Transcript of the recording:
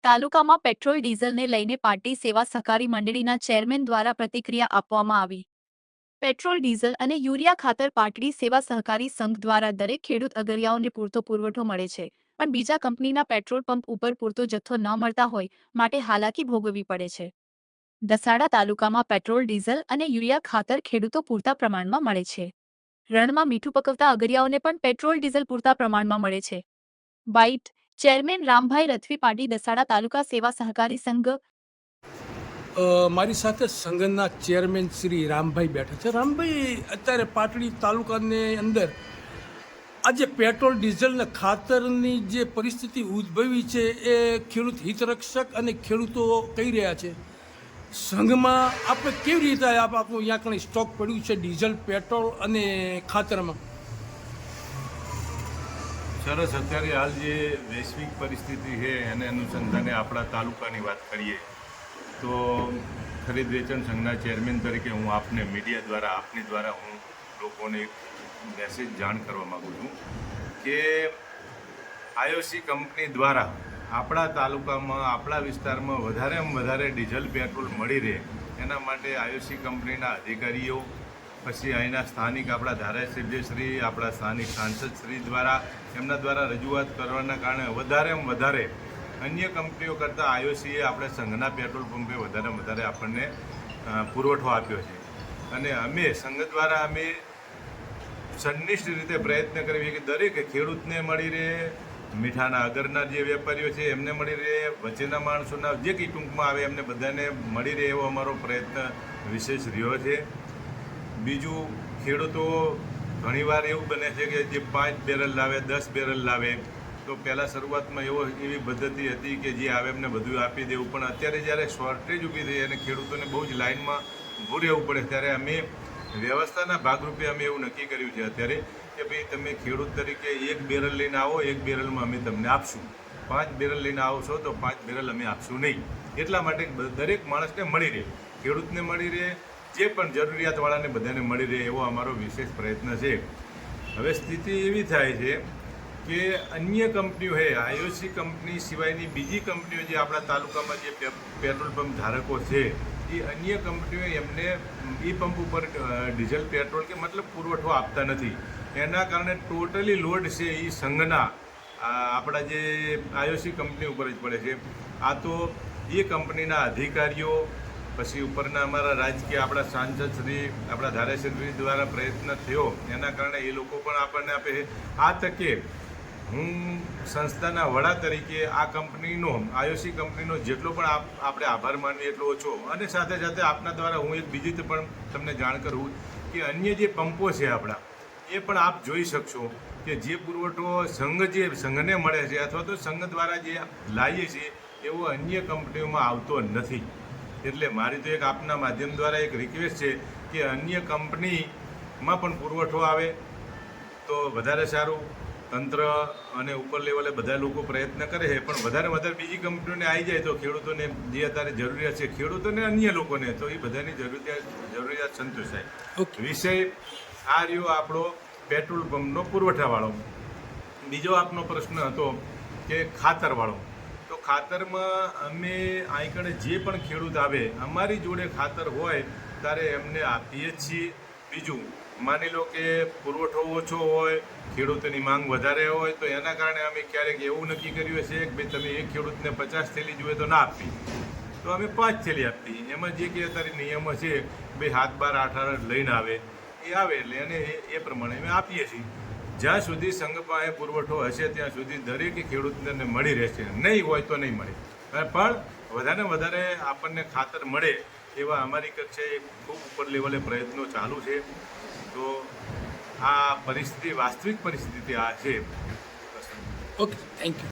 તાલુકામાં પેટ્રોલ ડીઝલને લઈને પાર્ટી સેવા સહકારી મંડળીના ચેરમેન દ્વારા પ્રતિક્રિયા આપવામાં આવી. પેટ્રોલ ડીઝલ અને યુરિયા ખાતર પાટડી સેવા સહકારી સંઘ દ્વારા દરેક ખેડૂત અગરિયાઓને પૂરતો પુરવઠો મળે છે, પણ બીજા કંપનીના પેટ્રોલ પંપ ઉપર પૂરતો જથ્થો ન મળતા હોય માટે હાલાકી ભોગવવી પડે છે. દસાડા તાલુકામાં પેટ્રોલ ડીઝલ અને યુરિયા ખાતર ખેડૂતો પૂરતા પ્રમાણમાં મળે છે. રણમાં મીઠું પકવતા અગરિયાઓને પણ પેટ્રોલ ડીઝલ પૂરતા પ્રમાણમાં મળે છે. બાઇટ ચેરમેન રામભાઈ રથવી પાટી દસાડા તાલુકા સેવા સહકારી સંઘ. મારી સાથે સંઘના ચેરમેન શ્રી રામભાઈ બેઠા છે. રામભાઈ, અત્યારે પાટડી તાલુકાની અંદર આજે પેટ્રોલ ડીઝલ ને ખાતરની જે પરિસ્થિતિ ઉદ્ભવી છે એ ખેડૂત હિતરક્ષક અને ખેડૂતો કહી રહ્યા છે. સંઘમાં આપણે કેવી રીતે આપણું અહીંયા કંઈ સ્ટોક પડ્યું છે ડીઝલ, પેટ્રોલ અને ખાતરમાં? સરસ. અત્યારે હાલ જે વૈશ્વિક પરિસ્થિતિ છે એને અનુસંધાને આપણા તાલુકાની વાત કરીએ તો ખરીદ વેચાણ સંઘના ચેરમેન તરીકે હું આપને મીડિયા દ્વારા આપની દ્વારા હું લોકોને મેસેજ જાણ કરવા માગું છું કે આઈઓસી કંપની દ્વારા આપણા તાલુકામાં આપણા વિસ્તારમાં વધારેમાં વધારે ડીઝલ પેટ્રોલ મળી રહે એના માટે આઈઓસી કંપનીના અધિકારીઓ, પછી અહીંના સ્થાનિક આપણા ધારાસભ્યશ્રી, આપણા સ્થાનિક સાંસદશ્રી દ્વારા એમના દ્વારા રજૂઆત કરવાના કારણે વધારેમાં વધારે અન્ય કંપનીઓ કરતાં આઈઓસીએ આપણે સંઘના પેટ્રોલ પંપે વધારેમાં વધારે આપણને પુરવઠો આપ્યો છે. અને અમે સંઘ દ્વારા અમે સંનિષ્ઠ રીતે પ્રયત્ન કરીએ કે દરેક ખેડૂતને મળી રહે, મીઠાના અગરના જે વેપારીઓ છે એમને મળી રહે, વચ્ચેના માણસોના જે કંઈ ટૂંકમાં આવે એમને બધાને મળી રહે એવો અમારો પ્રયત્ન વિશેષ રહ્યો છે. બીજું, ખેડૂતો ઘણીવાર એવું બને છે કે જે 5 બેરલ લાવે, 10 બેરલ લાવે, તો પહેલાં શરૂઆતમાં એવી પદ્ધતિ હતી કે જે આવે એમને બધું આપી દેવું, પણ અત્યારે જ્યારે શોર્ટેજ ઊભી થઈ અને ખેડૂતોને બહુ જ લાઇનમાં ઊભું રહેવું પડે ત્યારે અમે વ્યવસ્થાના ભાગરૂપે અમે એવું નક્કી કર્યું છે અત્યારે કે ભાઈ તમે ખેડૂત તરીકે 1 બેરલ લઈને આવો, 1 બેરલમાં અમે તમને આપશું. 5 બેરલ લઈને આવશો તો 5 બેરલ અમે આપશું નહીં. એટલા માટે દરેક માણસને મળી રહે, ખેડૂતને મળી રહે, જે પણ જરૂરિયાતવાળાને બધાને મળી રહે એવો અમારો વિશેષ પ્રયત્ન છે. હવે સ્થિતિ એવી થાય છે કે અન્ય કંપનીઓ છે, આઈઓસી કંપની સિવાયની બીજી કંપનીઓ જે આપણા તાલુકામાં જે પેટ્રોલ પંપ ધારકો છે એ અન્ય કંપનીઓ એમને એ પંપ ઉપર ડીઝલ પેટ્રોલ કે મતલબ પુરવઠો આપતા નથી. એના કારણે ટોટલી લોડ છે એ સંઘના આપણા જે આઈઓસી કંપની ઉપર જ પડે છે. આ તો એ કંપનીના અધિકારીઓ, પછી ઉપરના અમારા રાજકીય આપણા સાંસદશ્રી, આપણા ધારાસભ્યશ્રી દ્વારા પ્રયત્ન થયો એના કારણે એ લોકો પણ આપણને આપે છે. આ તકે હું સંસ્થાના વડા તરીકે આ કંપનીનો, આઈઓસી કંપનીનો જેટલો પણ આપણે આભાર માનીએ એટલો ઓછો. અને સાથે સાથે આપના દ્વારા હું એક બીજી પણ તમને જાણ કરું કે અન્ય જે પંપો છે આપણા એ પણ આપ જોઈ શકશો કે જે પુરવઠો સંઘને મળે છે અથવા તો સંઘ દ્વારા જે લાવીએ છીએ એવો અન્ય કંપનીઓમાં આવતો નથી. એટલે મારી તો એક આપના માધ્યમ દ્વારા એક રિક્વેસ્ટ છે કે અન્ય કંપનીમાં પણ પુરવઠો આવે તો વધારે સારું. તંત્ર અને ઉપર લેવલે બધા લોકો પ્રયત્ન કરે છે, પણ વધારે બીજી કંપનીઓને આવી જાય તો ખેડૂતોને જે અત્યારે જરૂરિયાત છે, ખેડૂતોને અન્ય લોકોને, તો એ બધાની જરૂરિયાત સંતોષાય. વિષય આ રહ્યો આપણો પેટ્રોલ પંપનો પુરવઠાવાળો. બીજો આપનો પ્રશ્ન હતો કે ખાતરવાળો. તો ખાતરમાં અમે અહીં કણે જે પણ ખેડૂત આવે અમારી જોડે ખાતર હોય ત્યારે એમને આપીએ જ છીએ. બીજું, માની લો કે પુરવઠો ઓછો હોય, ખેડૂતોની માંગ વધારે હોય તો એના કારણે અમે ક્યારેક એવું નક્કી કર્યું છે કે ભાઈ તમે એક ખેડૂતને 50 થેલી જોઈએ તો ના આપી, તો અમે 5 થેલી આપી. એમાં જે કે અત્યારે નિયમો છે ભાઈ 7, 12, 8 લઈને આવે એટલે એને એ પ્રમાણે અમે આપીએ છીએ. જ્યાં સુધી સંઘ પાસે પુરવઠો હશે ત્યાં સુધી દરેક ખેડૂતને મળી રહેશે, નહીં હોય તો નહીં મળે. પણ વધારે આપણને ખાતર મળે એવા અમારી કક્ષાએ ખૂબ ઉપર લેવલે પ્રયત્નો ચાલુ છે. તો આ પરિસ્થિતિ, વાસ્તવિક પરિસ્થિતિ આ છે. Okay, thank you.